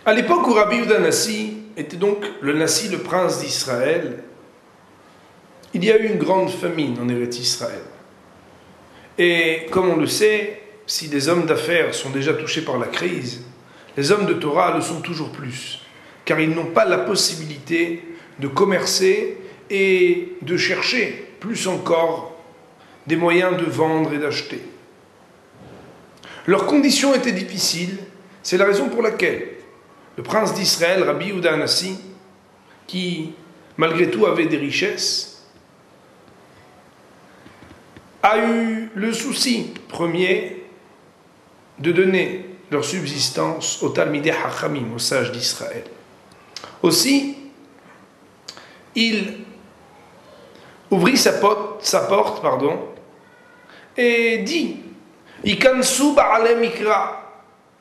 À l'époque où Rabbi Yehuda Nassi était donc le Nassi, le prince d'Israël, il y a eu une grande famine en Eretz Israël. Et comme on le sait, si des hommes d'affaires sont déjà touchés par la crise, les hommes de Torah le sont toujours plus, car ils n'ont pas la possibilité de commercer et de chercher, plus encore, des moyens de vendre et d'acheter. Leurs conditions étaient difficiles, c'est la raison pour laquelle le prince d'Israël, Rabbi Yehuda Nassi, qui malgré tout avait des richesses, a eu le souci premier de donner leur subsistance aux Talmidei Hachamim, aux sages d'Israël. Aussi, il ouvrit sa porte, et dit « Ikansu ba'alei mikra »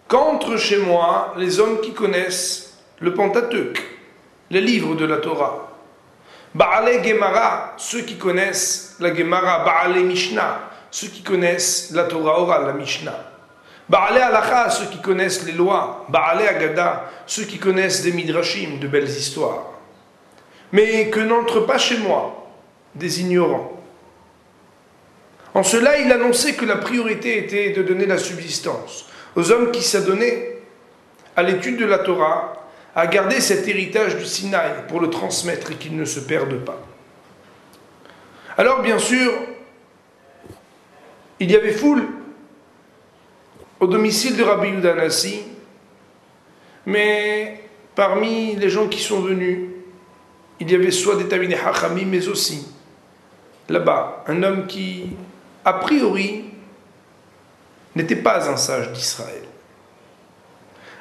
qu'entre chez moi les hommes qui connaissent le Pentateuque, les livres de la Torah. Ba'alei Gemara, ceux qui connaissent la Gemara. Ba'alei Mishnah, ceux qui connaissent la Torah orale, la Mishnah. Ba'alei Halacha, ceux qui connaissent les lois. Ba'alei Agada, ceux qui connaissent des midrashim, de belles histoires. Mais que n'entrent pas chez moi des ignorants. En cela, il annonçait que la priorité était de donner la subsistance aux hommes qui s'adonnaient à l'étude de la Torah, à garder cet héritage du Sinaï pour le transmettre et qu'il ne se perde pas. Alors, bien sûr, il y avait foule au domicile de Rabbi Yehuda Nassi, mais parmi les gens qui sont venus, il y avait soit des Talmidei Hachamim, mais aussi, là-bas, un homme qui, a priori, n'était pas un sage d'Israël.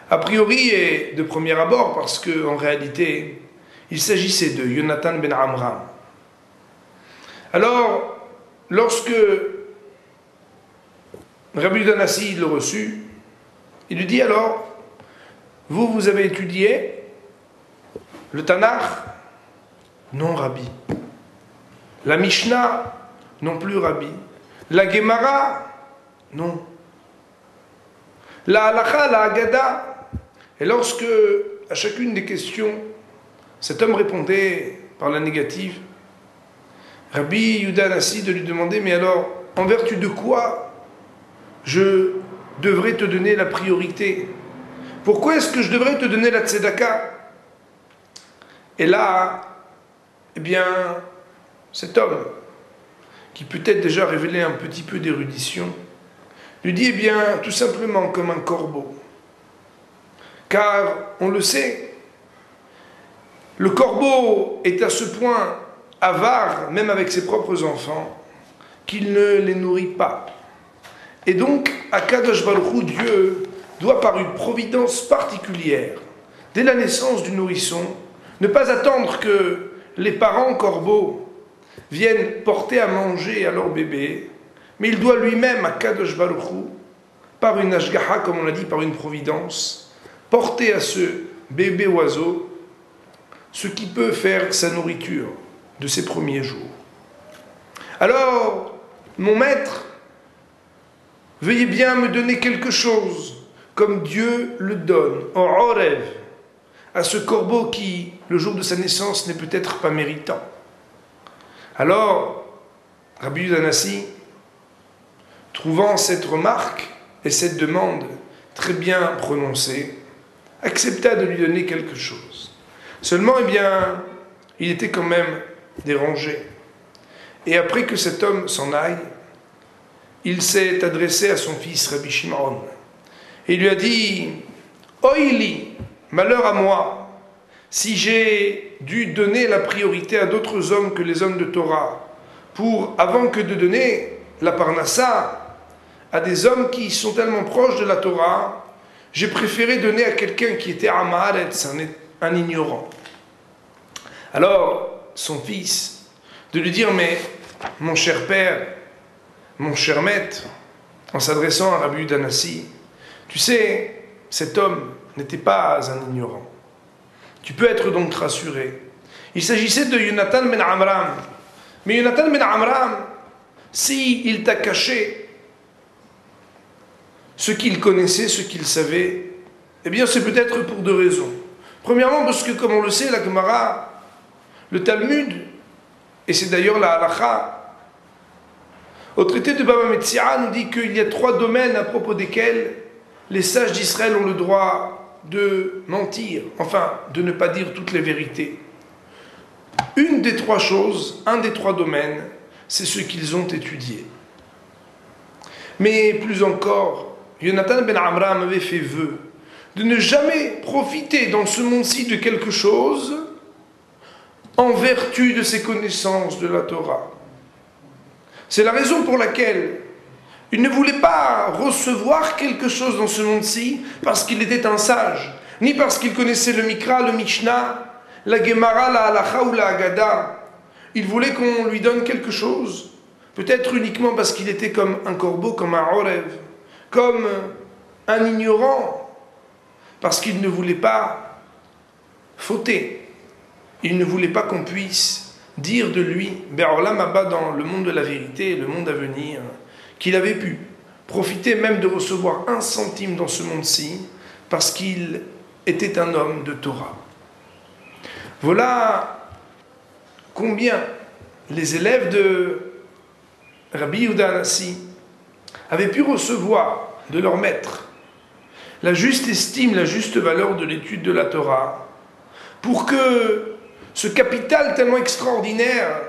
A priori et de premier abord, parce qu'en réalité, il s'agissait de Yonatan ben Amram. Alors, lorsque Rabbi Yehuda Nassi le reçut, il lui dit alors, vous avez étudié le Tanakh? Non, Rabbi. La Mishnah? Non plus, Rabbi. La Gemara? Non. La Halacha, la Agada? Et lorsque, à chacune des questions, cet homme répondait par la négative, Rabbi Yehuda Nassi de lui demander, mais alors, en vertu de quoi je devrais te donner la priorité? Pourquoi est-ce que je devrais te donner la tzedaka? Et là, eh bien, cet homme, qui peut-être déjà révélait un petit peu d'érudition, lui dit, eh bien, tout simplement comme un corbeau. Car, on le sait, le corbeau est à ce point avare, même avec ses propres enfants, qu'il ne les nourrit pas. Et donc, à Kadosh Baruch Hu, Dieu doit, par une providence particulière, dès la naissance du nourrisson, ne pas attendre que les parents corbeaux viennent porter à manger à leur bébé, mais il doit lui-même, à Kadosh Baruch Hu, par une ashgaha, comme on l'a dit, par une providence, porter à ce bébé oiseau ce qui peut faire sa nourriture de ses premiers jours. Alors, mon maître, veuillez bien me donner quelque chose, comme Dieu le donne, en rêve, à ce corbeau qui, le jour de sa naissance, n'est peut-être pas méritant. Alors, Rabbi Yehuda Nassi, trouvant cette remarque et cette demande très bien prononcée, accepta de lui donner quelque chose. Seulement, eh bien, il était quand même dérangé. Et après que cet homme s'en aille, il s'est adressé à son fils Rabbi Shimon. Et il lui a dit, « Oili, malheur à moi, si j'ai dû donner la priorité à d'autres hommes que les hommes de Torah, pour, avant que de donner la parnassa à des hommes qui sont tellement proches de la Torah, j'ai préféré donner à quelqu'un qui était Amaharetz, un ignorant. » Alors, son fils, de lui dire, « Mais, mon cher père, mon cher maître, en s'adressant à Rabbi Yehuda Nassi, tu sais, cet homme n'était pas un ignorant. Tu peux être donc rassuré. Il s'agissait de Yonatan ben Amram. Mais Yonatan ben Amram, s'il t'a caché ce qu'il connaissait, ce qu'il savait, Eh bien, c'est peut-être pour deux raisons. Premièrement, parce que, comme on le sait, la Gemara, le Talmud, et c'est d'ailleurs la Halacha, au traité de Baba Metzia, nous dit qu'il y a 3 domaines à propos desquels les sages d'Israël ont le droit de mentir, enfin, de ne pas dire toutes les vérités. Une des 3 choses, un des 3 domaines, c'est ce qu'ils ont étudié. Mais plus encore, Yonatan ben Amram avait fait vœu de ne jamais profiter dans ce monde-ci de quelque chose en vertu de ses connaissances de la Torah. C'est la raison pour laquelle il ne voulait pas recevoir quelque chose dans ce monde-ci parce qu'il était un sage, ni parce qu'il connaissait le Mikra, le Mishnah, la Gemara, la Halacha ou la Haggadah. Il voulait qu'on lui donne quelque chose, peut-être uniquement parce qu'il était comme un corbeau, comme un orev, comme un ignorant, parce qu'il ne voulait pas fauter. Il ne voulait pas qu'on puisse dire de lui, Be'olam haba, dans le monde de la vérité, le monde à venir, qu'il avait pu profiter même de recevoir 1 centime dans ce monde-ci, parce qu'il était un homme de Torah. Voilà combien les élèves de Rabbi Yehuda Hanassi avaient pu recevoir de leur maître la juste estime, la juste valeur de l'étude de la Torah, pour que ce capital tellement extraordinaire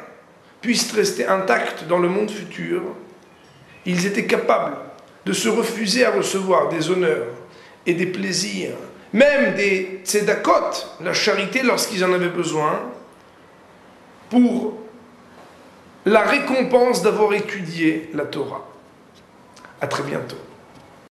puisse rester intact dans le monde futur. Ils étaient capables de se refuser à recevoir des honneurs et des plaisirs, même des tzedakot, la charité lorsqu'ils en avaient besoin, pour la récompense d'avoir étudié la Torah. À très bientôt.